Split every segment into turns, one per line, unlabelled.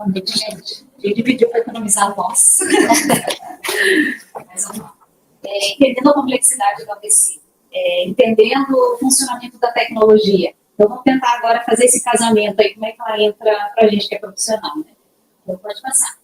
Boa noite, gente. Ele pediu para economizar a voz. Mas vamos lá. Entendendo a complexidade do ABC, entendendo o funcionamento da tecnologia. Então, vamos tentar agora fazer esse casamento aí, como é que ela entra para a gente que é profissional, né? Então, pode passar.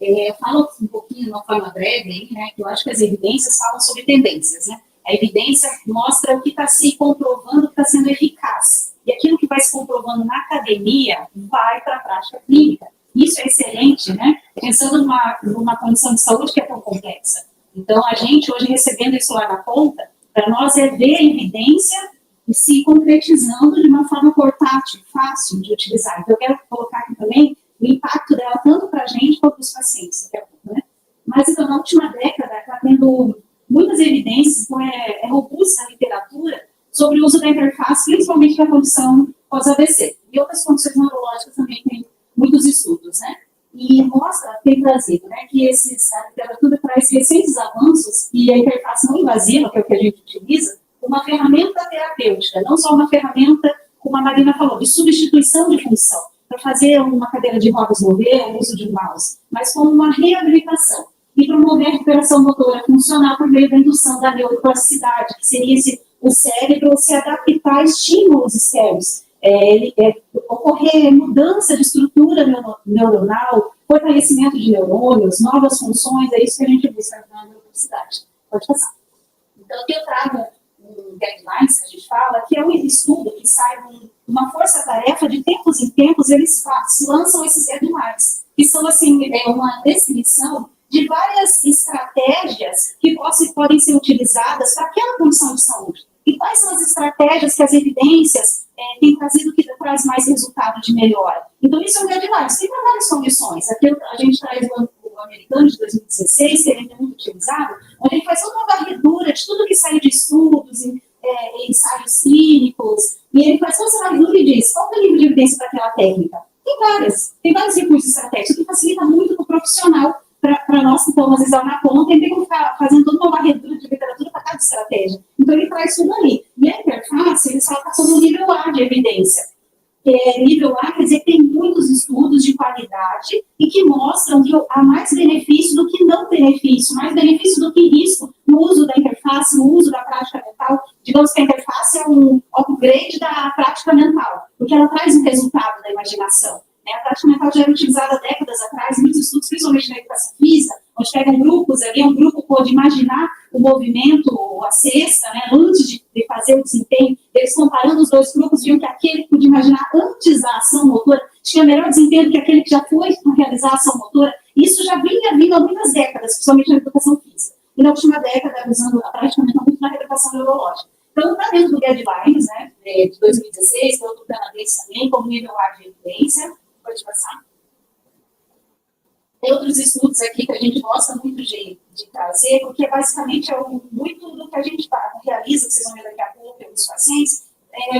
Eu falo um pouquinho de uma forma breve, aí, né, que eu acho que as evidências falam sobre tendências, né? A evidência mostra o que está se comprovando, que está sendo eficaz. E aquilo que vai se comprovando na academia vai para a prática clínica. Isso é excelente, né? Pensando numa condição de saúde que é tão complexa. Então, a gente, hoje, recebendo isso lá na ponta, para nós é ver a evidência e se concretizando de uma forma portátil, fácil de utilizar. Então, eu quero colocar aqui também o impacto dela tanto para a gente quanto para os pacientes, né? Mas, então, na última década, está tendo muitas evidências, então é robusta a literatura sobre o uso da interface, principalmente na condição pós-AVC. E outras condições neurológicas também tem muitos estudos, né? E mostra, tem trazido, né, que a literatura traz recentes avanços e a interface não invasiva, que é o que a gente utiliza, uma ferramenta terapêutica, não só uma ferramenta, como a Marina falou, de substituição de função, para fazer uma cadeira de rodas mover, o uso de um mouse, mas como uma reabilitação e promover a recuperação motora funcional por meio da indução da neuroplasticidade, que seria o cérebro se adaptar a estímulos externos, ocorrer mudança de estrutura neuronal, fortalecimento de neurônios, novas funções, é isso que a gente busca na neuroplasticidade. Pode passar. Então, aqui eu trago um guidelines que a gente fala, que é um estudo que sai uma força-tarefa, de tempos em tempos, eles lançam esses guidelines, que são, assim, uma descrição de várias estratégias que podem ser utilizadas para aquela condição de saúde. E quais são as estratégias que as evidências têm trazido que traz mais resultado de melhora? Então, isso é um guideline. Tem para várias condições. Aqui a gente traz o americano de 2016, que ele é muito utilizado, onde ele faz toda uma varredura de tudo que saiu de estudos, ensaios clínicos, e ele faz toda essa varredura e diz, qual é o nível de evidência para aquela técnica? Tem vários recursos estratégicos, que facilita muito para o profissional, para nós que estamos, às vezes, na ponta, e tem que ficar fazendo toda uma varredura de literatura para cada estratégia. Então, ele traz tudo ali. E a interface, ele só está sobre o nível A de evidência. Nível A quer dizer que tem muitos estudos de qualidade e que mostram que há mais benefício do que não benefício, mais benefício do que risco no uso da interface, no uso da prática mental. Digamos que a interface é um upgrade da prática mental, porque ela traz um resultado da imaginação. A prática mental já era utilizada há décadas atrás, muitos estudos, principalmente na educação física, onde pegam grupos ali, um grupo pode imaginar o movimento, a cesta, né, antes de fazer o desempenho, eles comparando os dois grupos, viam que aquele que podia imaginar antes da ação motora tinha melhor desempenho do que aquele que já foi realizar a ação motora. Isso já vinha vindo há muitas décadas, principalmente na educação física. E na última década, usando a prática mental muito na reeducação neurológica. Então, está dentro do Guidelines, né, de 2016, que é outro canadense também, como nível A de evidência. Pode passar. Tem outros estudos aqui que a gente gosta muito de trazer, porque basicamente muito do que a gente realiza, que vocês vão ver daqui a pouco pelos pacientes,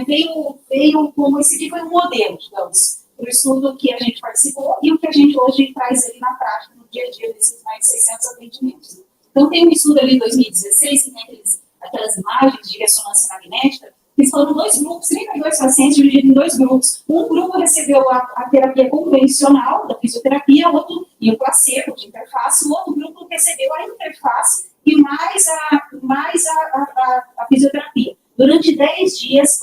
veio como esse aqui foi um modelo, digamos, para o estudo que a gente participou e o que a gente hoje traz ali na prática, no dia a dia, desses mais de 600 atendimentos. Então, tem um estudo ali em 2016, que tem aquelas imagens de ressonância magnética, que foram dois grupos, 32 pacientes divididos em dois grupos. Um grupo recebeu a terapia convencional, da fisioterapia, outro, e o placebo de interface, o outro grupo recebeu a interface e mais a fisioterapia. Durante 10 dias,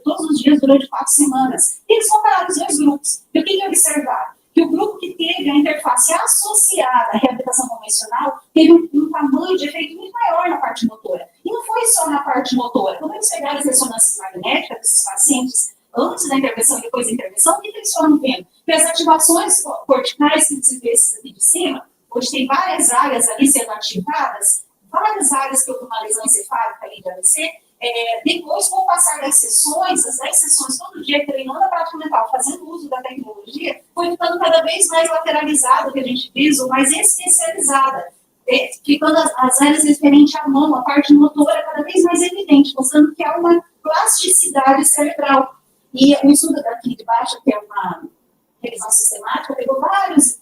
todos os dias, durante 4 semanas. Eles compararam os dois grupos. E o que observaram? Que o grupo que teve a interface associada à reabilitação convencional teve um tamanho de efeito muito maior na parte motora. E não foi só na parte motora. Quando eles pegaram as ressonâncias magnéticas desses pacientes, antes da intervenção e depois da intervenção, o que eles foram vendo? Que as ativações corticais, que se vê aqui de cima, onde tem várias áreas ali sendo ativadas, várias áreas que houve uma lesão encefálica ali de AVC, depois, com o passar das sessões, as 10 sessões, todo dia treinando a prática mental, fazendo uso da tecnologia, foi ficando cada vez mais lateralizada, que a gente diz, ou mais especializada, ficando as áreas referentes à mão, a parte motora cada vez mais evidente, mostrando que há uma plasticidade cerebral. E o estudo aqui de baixo, que é uma revisão sistemática, pegou vários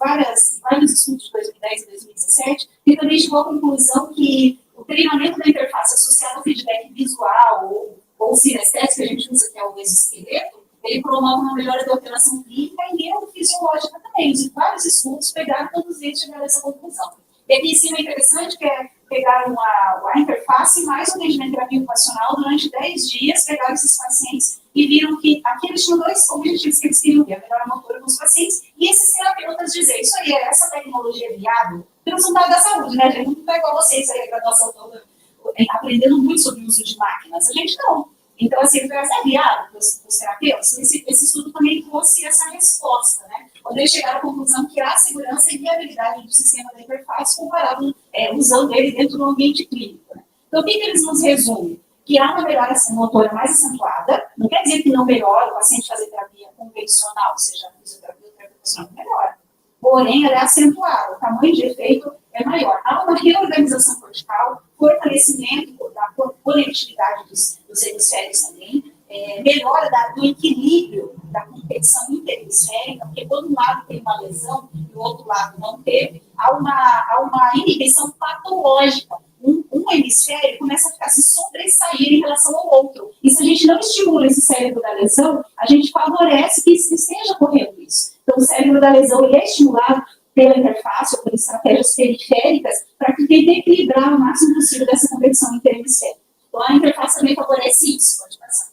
estudos de 2010 e 2017, e também chegou à conclusão que o treinamento da interface associado ao feedback visual ou sinestésico, que a gente usa, que é o exoesqueleto, ele promove uma melhora da alteração clínica e neurofisiológica também. Vários estudos pegaram todos eles e chegaram a essa conclusão. E aqui em cima é interessante que pegaram a interface mais o regime de terapia ocupacional durante 10 dias, pegaram esses pacientes e viram que aqui eles tinham dois objetivos que eles queriam ver, a melhora motora com os pacientes, e esses terapeutas dizer, isso aí, essa tecnologia é viável, pelo resultado da saúde, né, gente? Não é igual vocês aí, a graduação toda, aprendendo muito sobre o uso de máquinas, a gente não. Então, assim, é viável para os terapeutas? Esse estudo também trouxe essa resposta, né? Quando eles chegaram à conclusão que há segurança e viabilidade do sistema da interface comparado, usando ele dentro do ambiente clínico. Né? Então, o que eles nos resumem? Que há uma melhora motora mais acentuada, não quer dizer que não melhora o paciente fazer terapia convencional, seja fisioterapia ou terapia ocupacional, melhora. Porém, ela é acentuada, o tamanho de efeito é maior. Há uma reorganização cortical, fortalecimento da conectividade dos hemisférios também, melhora do equilíbrio da competição interhemisférica, porque quando um lado tem uma lesão e o outro lado não teve, há uma inibição patológica. Um hemisfério começa a ficar se sobressair em relação ao outro. E se a gente não estimula esse cérebro da lesão, a gente favorece que esteja ocorrendo isso. Então, o cérebro da lesão ele é estimulado pela interface ou por estratégias periféricas para que tente equilibrar o máximo possível dessa competição interhemisférica. Então, a interface também favorece isso. Pode passar.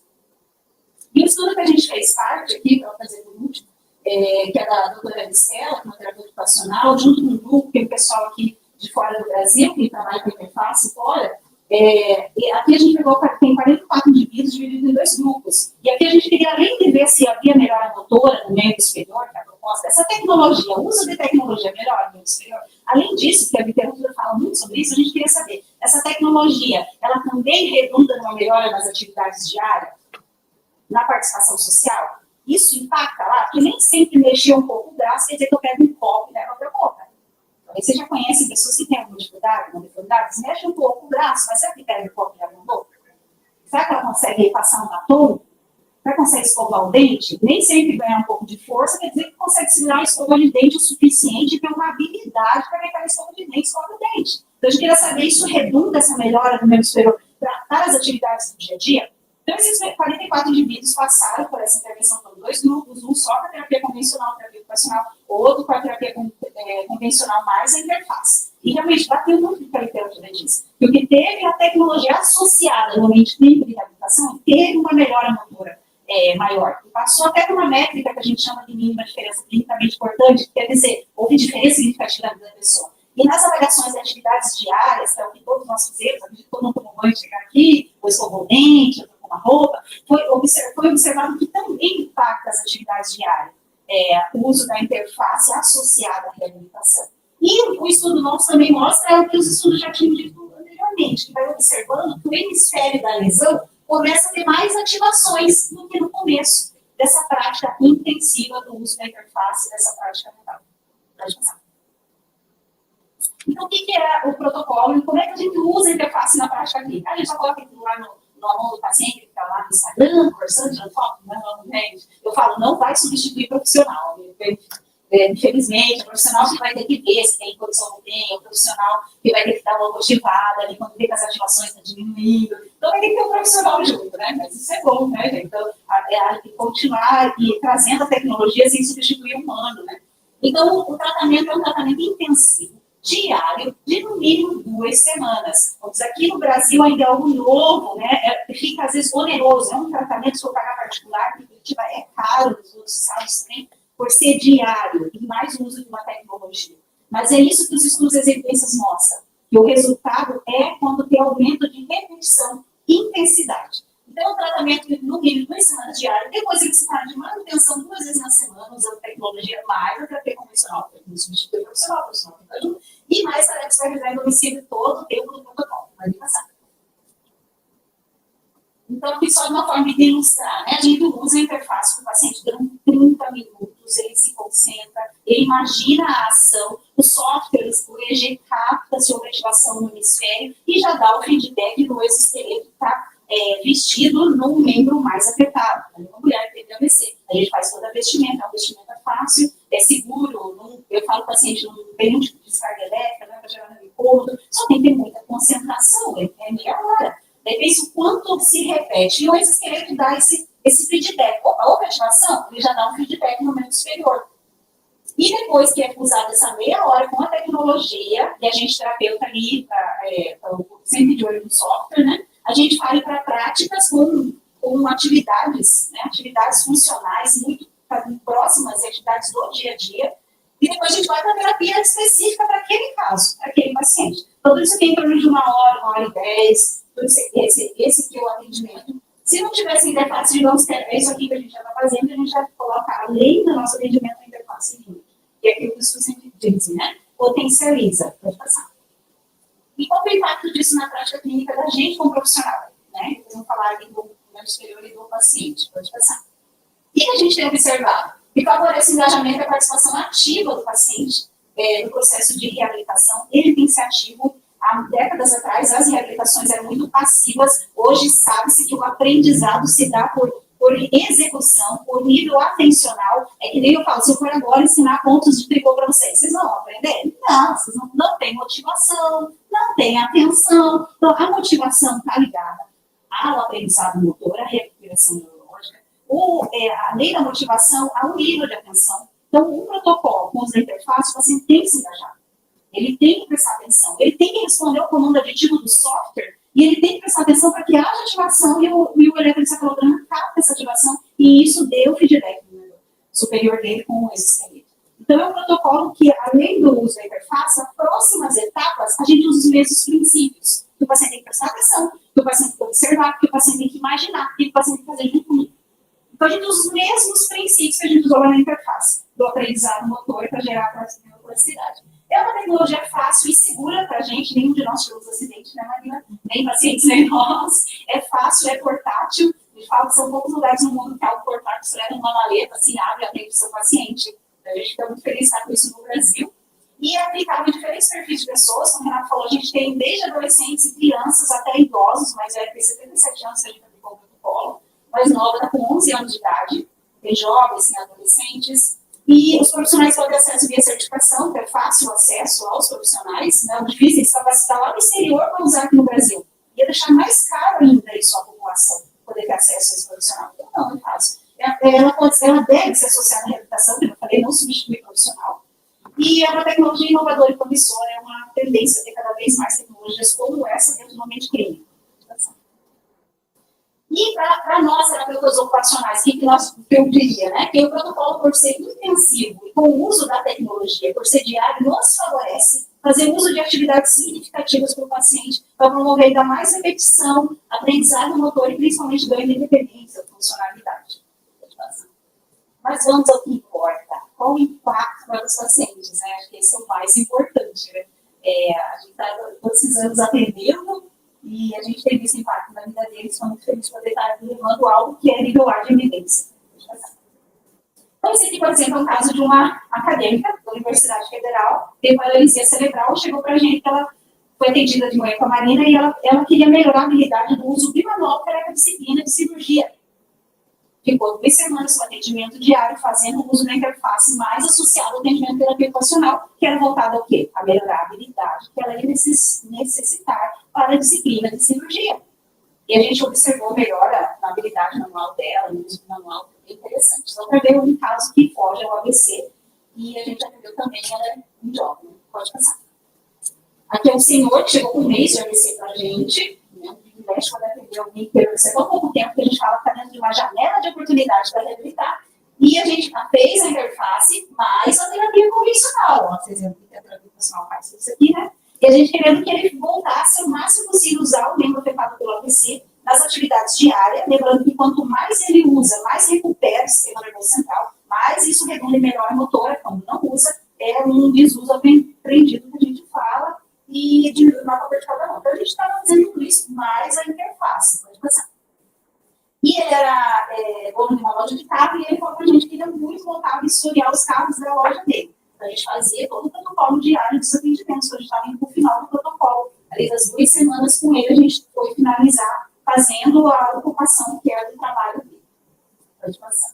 E o estudo que a gente fez parte aqui, para fazer por último, que é da doutora Estela, uma terapeuta ocupacional, junto com um grupo, que é o pessoal aqui de fora do Brasil, que trabalha com interface fora, aqui a gente pegou, tem 44 indivíduos divididos em 2 grupos. E aqui a gente queria, além de ver se havia melhora motora no membro superior, que é a proposta, essa tecnologia, o uso de tecnologia melhor no membro superior, além disso, que a literatura fala muito sobre isso, a gente queria saber, essa tecnologia, ela também redunda numa melhora nas atividades diárias, na participação social? Isso impacta lá? Porque nem sempre mexer um pouco o braço quer dizer que eu pego um copo e levo para a boca. Você já conhece pessoas que têm alguma dificuldade, mexe um pouco o braço, mas será que pega o copo e leva na boca? Será que ela consegue passar um batom? Será que consegue escovar o dente? Nem sempre ganhar um pouco de força quer dizer que consegue segurar a escova de dente o suficiente para ter uma habilidade para pegar a escova de dente e escova o dente. Então, a gente queria saber, isso redunda essa melhora do membro superior para as atividades do dia a dia? Então, esses 44 indivíduos passaram por essa intervenção por 2 grupos, um só com a terapia convencional, terapia ocupacional, outro com a terapia convencional mais a interface. E realmente bateu muito com a literatura disso. Porque teve a tecnologia associada no ambiente clínico de reabilitação, teve uma melhora motora maior. E passou até por uma métrica que a gente chama de mínima diferença clinicamente importante, que quer dizer, houve diferença significativa na vida da pessoa. E nas avaliações de atividades diárias, que é o que todos nós fizemos, a gente todo mundo tomou banho, chegar aqui, ou escovou o dente, uma roupa, foi observado que também impacta as atividades diárias, o uso da interface associada à reabilitação. E o estudo nosso também mostra o que os estudos já tinham dito anteriormente, que vai observando que o hemisfério da lesão começa a ter mais ativações do que no começo dessa prática intensiva do uso da interface, dessa prática mental. Pode passar. Então, o que é o protocolo e como é que a gente usa a interface na prática clínica? A gente já coloca aqui lá no mão do paciente que está lá no Instagram, conversando, tirando foto, eu falo, não vai substituir profissional. Infelizmente, o profissional que vai ter que ver se tem condição ou não tem, o profissional que vai ter que dar uma motivada ali quando vê que as ativações estão diminuindo. Então, vai ter que ter um profissional junto, né? Mas isso é bom, né, gente? Então, continuar e trazendo a tecnologia sem substituir o humano, né? Então, o tratamento é um tratamento intensivo, diário, de no mínimo 2 semanas. Vamos dizer, aqui no Brasil ainda é algo novo, né? Fica às vezes oneroso, é um tratamento, se eu pagar particular, que é caro nos outros estados também, por ser diário e mais o uso de uma tecnologia. Mas é isso que os estudos e as evidências mostram, que o resultado é quando tem aumento de repetição e intensidade. Então, o tratamento no mínimo 2 semanas diárias, depois ele se faz de manutenção 2 vezes na semana, usando tecnologia mais a terapia convencional, que não substitui o profissional fica junto, e mais tarefas para realizar em domicílio todo o tempo do protocolo. Vai passar. Então, aqui só de uma forma de ilustrar, né? A gente usa a interface com o paciente durante 30 minutos, ele se concentra, ele imagina a ação, o software, o EEG capta se houve ativação no hemisfério e já dá o feedback do exoesqueleto que está vestido num membro mais afetado. Uma mulher que teve AVC, a gente faz toda a vestimenta, é um vestimento fácil, é seguro, eu falo para o paciente, não tem nenhum tipo de descarga elétrica, não é para gerar no incômodo, só tem que ter muita concentração, é meia hora. Depende o quanto se repete. E o exoesqueleto dá esse feedback, a outra ativação, ele já dá um feedback no membro superior. E depois que é usada essa meia hora com a tecnologia, e a gente terapeuta ali, sempre de olho no software, né? A gente vai para práticas com atividades, né? Atividades funcionais muito próximas, atividades do dia a dia, e depois a gente vai para a terapia específica para aquele caso, para aquele paciente. Tudo isso aqui em torno de 1 hora e 10, tudo esse aqui é o atendimento. Se não tivesse interface, digamos que é isso aqui que a gente já está fazendo, a gente já coloca além do nosso atendimento a interface livre. Que é aquilo que os pacientes dizem, né? Potencializa, pode passar. E qual é o impacto disso na prática clínica da gente como profissional? Né? Vamos falar aqui do membro superior e do paciente, pode passar. O que a gente tem observado? Que favorece o engajamento e a participação ativa do paciente no processo de reabilitação. Ele tem que ser ativo. Há décadas atrás, as reabilitações eram muito passivas. Hoje, sabe-se que o aprendizado se dá por execução, por nível atencional. É que nem eu falo, se eu for agora ensinar pontos de tricô para vocês, vocês vão aprender? Não, vocês não têm motivação, não têm atenção. Então, a motivação está ligada ao aprendizado motor, à recuperação neurológica, além da motivação, ao nível de atenção. Então, um protocolo com os interfaces, o paciente tem que se engajar. Ele tem que prestar atenção, ele tem que responder ao comando aditivo do software, e ele tem que prestar atenção para que haja ativação e o eletroencefalograma capta essa ativação, e isso dê o feedback superior dele com esse esqueleto. Então, é um protocolo que, além do uso da interface, as próximas etapas, a gente usa os mesmos princípios. Que o paciente tem que prestar atenção, que o paciente tem que observar, que o paciente tem que imaginar, que o paciente tem que fazer junto comigo. Então, a gente usa os mesmos princípios que a gente usou lá na interface, do aprendizado motor para gerar a plasticidade. É uma tecnologia fácil e segura para a gente, nenhum de nós tivemos acidente, né, Marina? Nem pacientes, nem nós. É fácil, é portátil. A gente fala que são poucos lugares no mundo que algo portátil se leva uma maleta, assim, abre a frente do seu paciente. A gente fica muito feliz de estar com isso no Brasil. E é aplicável em diferentes perfis de pessoas, como o Renato falou, a gente tem desde adolescentes e crianças até idosos, mas tem 77 anos que a gente aplicou o protocolo. Mais nova está com 11 anos de idade, tem jovens, tem adolescentes. E os profissionais podem ter acesso via certificação, que é fácil o acesso aos profissionais, né? O difícil é se capacitar lá no exterior para usar aqui no Brasil. Ia deixar mais caro ainda isso à população, poder ter acesso a esse profissional. Então, não é fácil. Ela deve ser associada à reabilitação, como eu falei, não substituir profissional. E é uma tecnologia inovadora e promissora, é uma tendência a ter cada vez mais tecnologias como essa dentro do ambiente clínico. E para nós, terapeutas ocupacionais, o que eu diria, né? Que o protocolo, por ser intensivo e com o uso da tecnologia, por ser diário, nos favorece fazer uso de atividades significativas para o paciente, para promover ainda mais repetição, aprendizado motor e principalmente ganho de independência, funcionalidade. Mas vamos ao que importa. Qual o impacto para os pacientes? Né? Acho que esse é o mais importante. Né? A gente está todos esses anos atendendo, e a gente tem esse impacto na vida deles, estou muito feliz de poder estar levando algo que é nível A de evidência. Então, esse aqui, por exemplo, é um caso de uma acadêmica da Universidade Federal, teve paralisia cerebral, chegou para a gente que ela foi atendida de manhã com a Marina e ela queria melhorar a habilidade do uso bimanual, que era a disciplina de cirurgia. Ficou 2 semanas com atendimento diário, fazendo uso da interface mais associado ao atendimento terapia ocupacional, que era voltado ao quê? A melhorar a habilidade que ela ia necessitar para a disciplina de cirurgia. E a gente observou melhora na habilidade manual dela, no uso manual, bem interessante. Então, para ver um caso que foge ao ABC, e a gente atendeu também, ela é um jovem, pode passar. Aqui é um senhor que chegou com 1 mês de ABC para a gente, né? Mexe quando atender alguém que é tão pouco tempo que a gente fala que está dentro de uma janela de oportunidade para reabilitar. E a gente fez a interface mais a terapia convencional. Vocês viram que a terapia convencional faz isso aqui, né? E a gente querendo que ele voltasse o máximo possível a usar o membro afetado pelo AVC nas atividades diárias, lembrando que quanto mais ele usa, mais recupera o sistema nervoso central, mais isso redunda e melhora a motora. Quando não usa, é um desuso aprendido que a gente fala, e de mapa vertical da mão. Então, a gente estava fazendo tudo isso, mais a interface, pode passar. E ele era dono de uma loja de carro, e ele falou para a gente que ele é muito voltado a historiar os carros da loja dele. Então, a gente fazia todo o protocolo diário dos atendimentos, então a gente estava indo para o final do protocolo. Ali das 2 semanas com ele, a gente foi finalizar fazendo a ocupação que era do trabalho dele. Pode passar.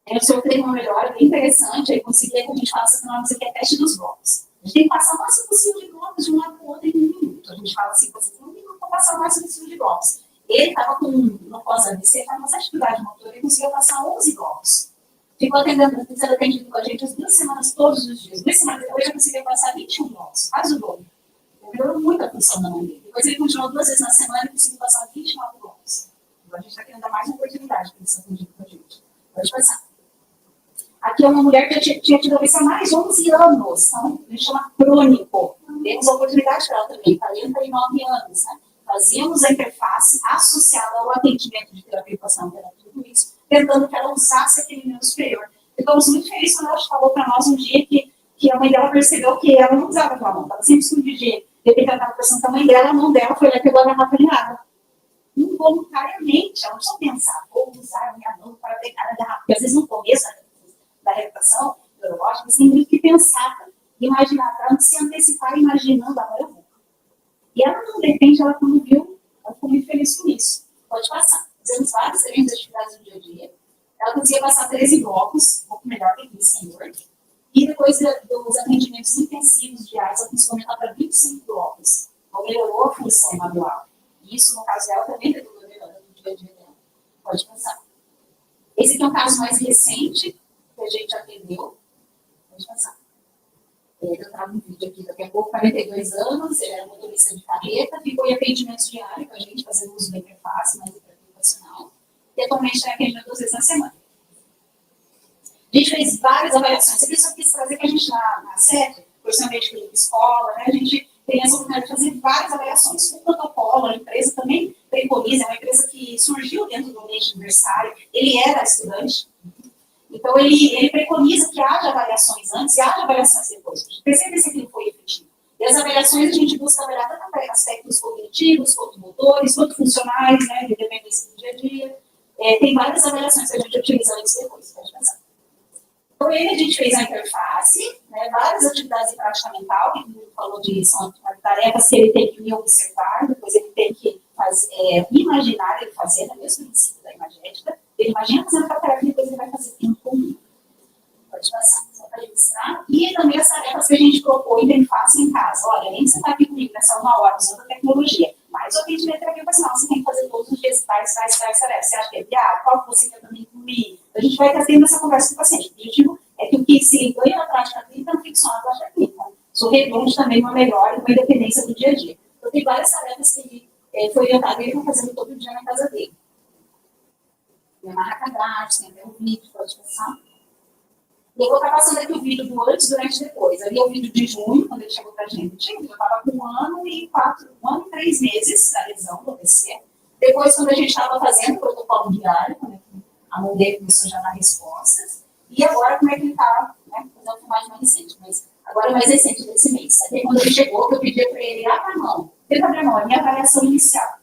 Aí o senhor teve uma melhora bem interessante, aí conseguia que a gente faça o que é teste dos blocos. A gente tem que passar o máximo possível de blocos de um lado para o outro em 1 minuto. A gente fala assim, vocês não tem que passar o máximo possível de blocos. Ele estava no pós-AVC, estava com essa dificuldade motora, ele conseguiu passar 11 blocos. Ficou sendo atendido com a gente as 2 semanas, todos os dias. 2 semanas depois, já conseguiu passar 21 blocos, quase o dobro. Melhorou muito a função da mão dele. Depois ele continuou 2 vezes na semana e conseguiu passar 29 blocos. Agora a gente está querendo dar mais oportunidade para eles atendido com a gente. Pode passar. Aqui é uma mulher que tinha tido AVC há mais de 11 anos, então a gente chama crônico. Temos a oportunidade para ela também, 49 anos, né? Fazíamos a interface associada ao atendimento de terapia ocupacional, tudo isso, tentando que ela usasse aquele nível superior. Ficamos muito felizes quando ela falou para nós um dia que a mãe dela percebeu que ela não usava aquela mão, estava sempre escondida. De repente ela estava conversando com a mãe dela, a mão dela foi lá e pegou a garrafa de água. Involuntariamente, ela não só pensar, vou usar a minha mão para pegar a garrafa, porque às vezes no começo da reabilitação neurológica, você tem muito que pensar, imaginar, para não se antecipar imaginando, agora eu vou. E ela, de repente, ela quando viu, ela ficou muito feliz com isso. Pode passar. Fizemos várias atividades do dia a dia. Ela conseguia passar 13 blocos, um pouco melhor que aquele senhor. E depois dos atendimentos intensivos diários, ela conseguiu aumentar para 25 blocos. Então, melhorou a função manual. E isso, no caso dela, também melhorou no dia a dia dela. Pode passar. Esse aqui é um caso mais recente, que a gente atendeu. Pode passar. Eu estava no vídeo aqui, daqui a pouco, 42 anos, ele era motorista de carreta, ficou em atendimentos diários com a gente, fazendo uso da interface, mais educacional, e atualmente está atendendo 2 vezes na semana. A gente fez várias avaliações. Você só quis trazer que a gente na sede, profissionalmente de escola, né, a gente tem essa oportunidade de fazer várias avaliações. O protocolo, a empresa também preconiza, é uma empresa que surgiu dentro do ambiente universitário, ele era estudante. Então, ele preconiza que haja avaliações antes e haja avaliações depois. Percebe se aquilo foi efetivo. E as avaliações a gente busca avaliar tanto aspectos cognitivos, quanto motores, quanto funcionais, né, de dependência do dia a dia. Tem várias avaliações que a gente utiliza antes e depois, pode pensar. Então, a gente fez a interface, né, várias atividades de prática mental, que a gente falou de são tarefas que ele tem que me observar, depois ele tem que imaginar ele fazer, no mesmo princípio da imagética. Ele imagina fazendo aquela tarefa e depois ele vai fazer em comum. Pode passar, só para registrar. E também as tarefas que a gente propõe em interface em casa. Olha, além de você estar aqui comigo nessa 1 hora usando a tecnologia, mas o atendimento terapia ocupacional, você tem que fazer todos os dias tais tarefas. Você acha que é viável? Qual que você quer também comigo? A gente vai estar tendo essa conversa com o paciente. O objetivo é que o que se ganha na prática clínica não fique só na prática clínica. Isso redonde também uma melhora e uma independência do dia a dia. Então, tem várias tarefas que foi orientado ele para fazendo todo dia na casa dele. Tem a marca cadastro, tem até um vídeo, pode passar. E eu vou estar passando aqui o vídeo do antes, durante e depois. Ali é o vídeo de junho, quando ele chegou para a gente. Eu estava com 1 ano e 3 meses da lesão do AVC. Depois, quando a gente estava fazendo o protocolo diário, quando a mão dele começou já a dar respostas. E agora, como é que ele está, né? Não foi mais recente, mas agora é mais recente desse mês. Até quando ele chegou, eu pedi para ele, abre a mão. Tenta abrir a mão, a minha avaliação inicial.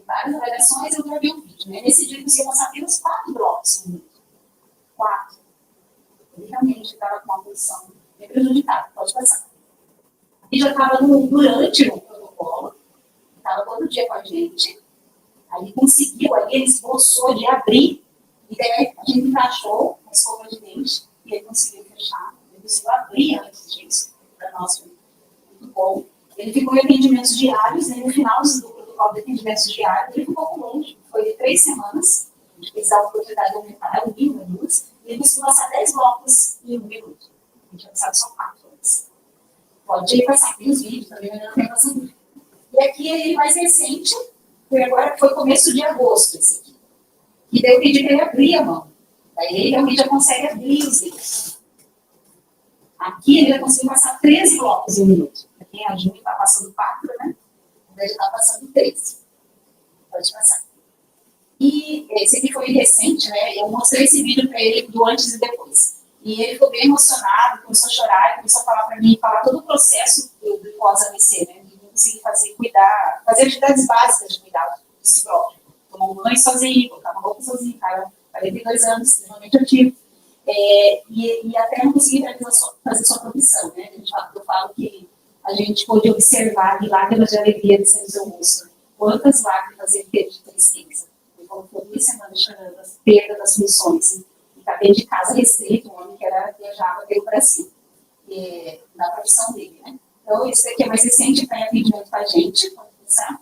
Várias avaliações, eu gravei um vídeo. Né? Nesse dia, eu consegui mostrar apenas 4 blocos. 4. Ele realmente estava com uma posição bem prejudicada. Pode passar. Ele já estava durante o protocolo, estava todo dia com a gente. Aí ele conseguiu, aí ele esboçou de abrir, e daí a gente encaixou a escova de dente, e ele conseguiu fechar. Ele conseguiu abrir antes disso. Para nós foi muito bom. Ele ficou em atendimentos diários, e no final do protocolo de atendimentos diários, ele ficou um pouco longe, foi de 3 semanas. A gente fez a oportunidade de aumentar, 1 minuto, e ele conseguiu passar 10 blocos em 1 minuto. A gente tinha passado só 4 antes. Pode passar aqui os vídeos também, mas não tem passando. E aqui ele mais recente, agora foi começo de agosto esse aqui. E daí eu pedi para ele abrir a mão. Daí ele realmente já consegue abrir os dedos. Aqui ele já conseguiu passar 13 blocos em 1 minuto. Aqui a Júlia está passando 4, né? Daí ele está passando 3. Pode passar. E esse aqui foi recente, né? Eu mostrei esse vídeo para ele do antes e depois. E ele ficou bem emocionado, começou a chorar, começou a falar para mim, falar todo o processo do pós-AVC, né? De conseguir cuidar, fazer atividades básicas de cuidado de si próprio. Tomar um banho sozinho, colocar uma roupa sozinho, cara, 42 anos, extremamente ativo. E até não conseguir fazer sua profissão, né? Eu falo que a gente pôde observar lágrimas de alegria descendo no seu rosto. Quantas lágrimas ele teve de tristeza. Ele ficou 2 semanas chorando a perda das funções. E está dentro de casa restrito, um homem que viajava pelo Brasil. Da profissão dele, né? Então, esse aqui é mais recente, está em atendimento com a gente, pode pensar.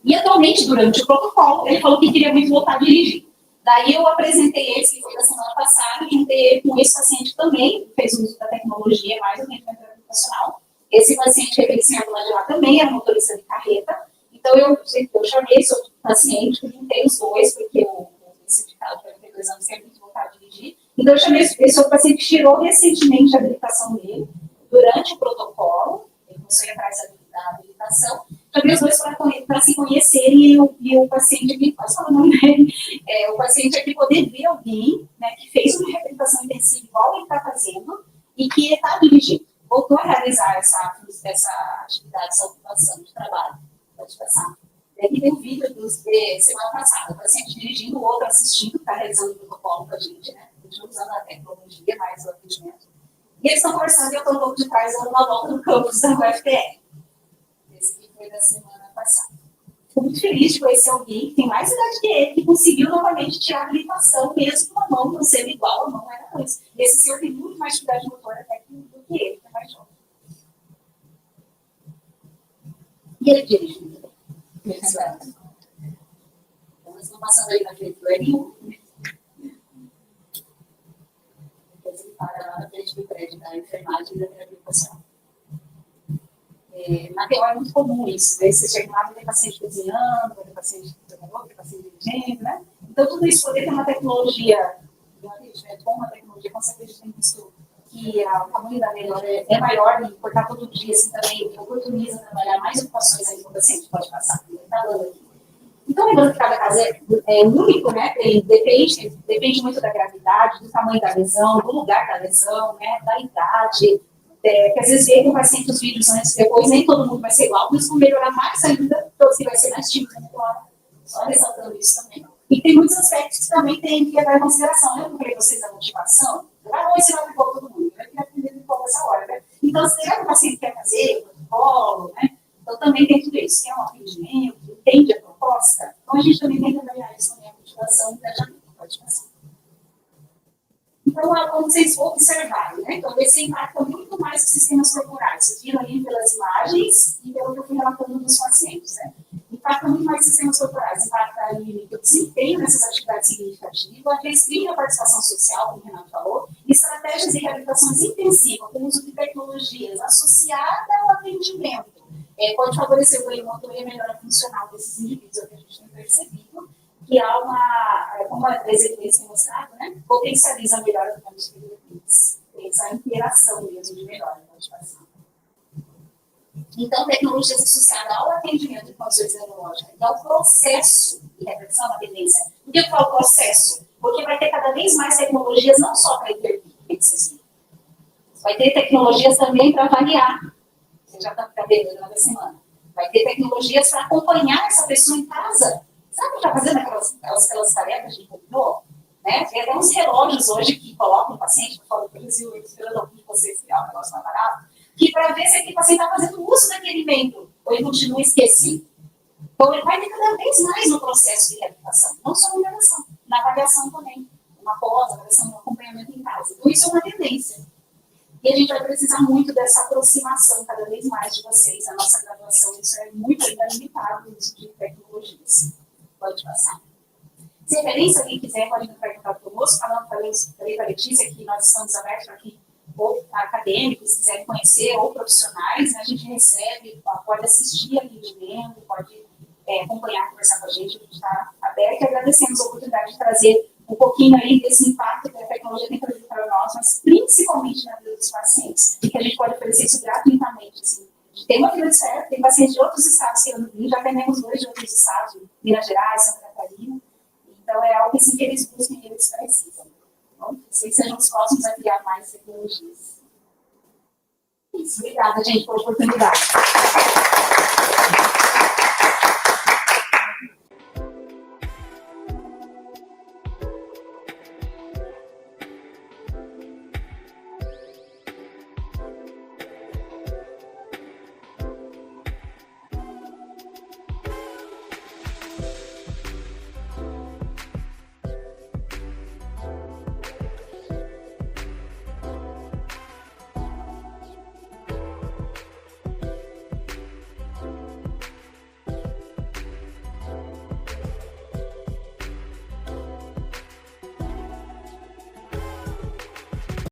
E atualmente, durante o protocolo, ele falou que queria muito voltar a dirigir. Daí eu apresentei esse, que foi da semana passada, juntei com esse paciente que também fez uso da tecnologia, mais do atendimento educacional. Esse paciente referenciado lá de lá também era motorista de carreta. Então eu chamei esse outro paciente, juntei os dois, porque o sindicato de 42 anos sempre muito voltar a dirigir. Então eu chamei esse outro paciente que tirou recentemente a habilitação dele, durante o protocolo, ele começou a ir atrás da habilitação. Chamei os dois para se conhecerem e o paciente aqui, posso falar o nome dele? O paciente aqui poder ver alguém, né, que fez uma reabilitação intensiva igual ele está fazendo e que está dirigindo. Voltou a realizar essa atividade, essa ocupação de trabalho. Pode passar. Aqui tem um vídeo de semana passada, o paciente dirigindo, o outro assistindo, está realizando o protocolo com a gente, né? A gente usando a tecnologia, mais o atendimento. E eles estão conversando e eu estou um pouco de trás, dando uma volta no campus da UFPR. Esse aqui foi da semana passada. Fico muito feliz de conhecer alguém que tem mais idade que ele, que conseguiu novamente tirar a habilitação, mesmo com a mão não sendo igual, a mão era coisa. Esse senhor tem muito mais atividade motora até do que ele, que é mais jovem. E ele dirige muito bem. Então, eles estão passando aí na frente do L1. Depois ele para lá na frente do prédio da enfermagem e da terapia ocupacional. Na TO é muito comum isso, né? Você chega lá, tem paciente cozinhando, tem paciente trabalhador, tem paciente dirigendo, né? Então, tudo isso poder ter uma tecnologia, com uma tecnologia, com certeza tem visto que o tamanho da melhor é maior e cortar todo dia, assim, também oportuniza trabalhar mais ocupações aí que o paciente pode passar. Então, lembrando que cada caso é único, né? Depende muito da gravidade, do tamanho da lesão, do lugar da lesão, né? Da idade. Que às vezes vê com o paciente os vídeos antes e depois, nem todo mundo vai ser igual, mas vão melhorar mais ainda, todos que vai ser mais tímido, né? Só ressaltando isso também. E tem muitos aspectos que também tem que levar em consideração, né? Eu falei vocês da motivação, não ensinar para todo mundo, né? Porque aprender de pouco essa hora, né? Então, se tem um paciente que quer fazer, o protocolo, né? Então, também tem tudo isso. Tem um atendimento, entende a proposta. Então, a gente também tem que avaliar isso também, a motivação e o engajamento. Pode passar. Então, como vocês observarem, né? Então, esse impacta muito mais os sistemas corporais. Vocês viram ali pelas imagens e pelo que eu fui relatando dos pacientes, né? Impacta muito mais os sistemas corporais. Impacta ali o desempenho nessas atividades significativas, restringe a participação social, como o Renato falou, estratégias de reabilitações intensivas, com o uso de tecnologias associadas ao atendimento. Pode favorecer o ganho motor e a melhora funcional desses indivíduos, é o que a gente tem percebido, que há como as evidências têm mostrado, né, potencializa a melhora do campo de benefícios. Tem essa interação mesmo de melhora da motivação. Então, tecnologias associadas ao atendimento de condições neurológicas e ao processo de reversão da tendência. Por que eu falo processo? Porque vai ter cada vez mais tecnologias, não só para intervir, vai ter tecnologias também para avaliar. Você já está vendo durante a semana. Vai ter tecnologias para acompanhar essa pessoa em casa. Sabe o que está fazendo aquelas tarefas de computador? Né? Tem até uns relógios hoje que colocam o paciente, eu falo do Brasil, esperando algum de vocês criar um negócio mais barato, que para ver se aquele paciente está fazendo uso daquele alimento, ou ele continua esquecido. Então, ele vai ter cada vez mais no processo de reabilitação, não só na avaliação, na avaliação também, uma pós-avaliação, um acompanhamento em casa. Então, isso é uma tendência. E a gente vai precisar muito dessa aproximação cada vez mais de vocês. A nossa graduação, isso é muito ainda limitado no uso de tecnologias. Pode passar. Se referência, alguém quiser, pode entrar em contato conosco. Falei para a Letícia que nós estamos abertos para que ou acadêmicos se quiserem conhecer, ou profissionais, né, a gente recebe, pode assistir a vídeo, pode acompanhar, conversar com a gente está aberto e agradecemos a oportunidade de trazer um pouquinho aí desse impacto que a tecnologia tem trazido para nós, mas principalmente na vida dos pacientes, e que a gente pode oferecer isso gratuitamente. Assim. Tem uma fila de espera, tem pacientes de outros estados querendo vir, já temos 2 de outros estados, Minas Gerais, Santa Catarina, então é algo assim, que eles buscam e eles precisam. Bom, vocês sejam os próximos a criar mais tecnologias. Isso, obrigada, gente, pela oportunidade.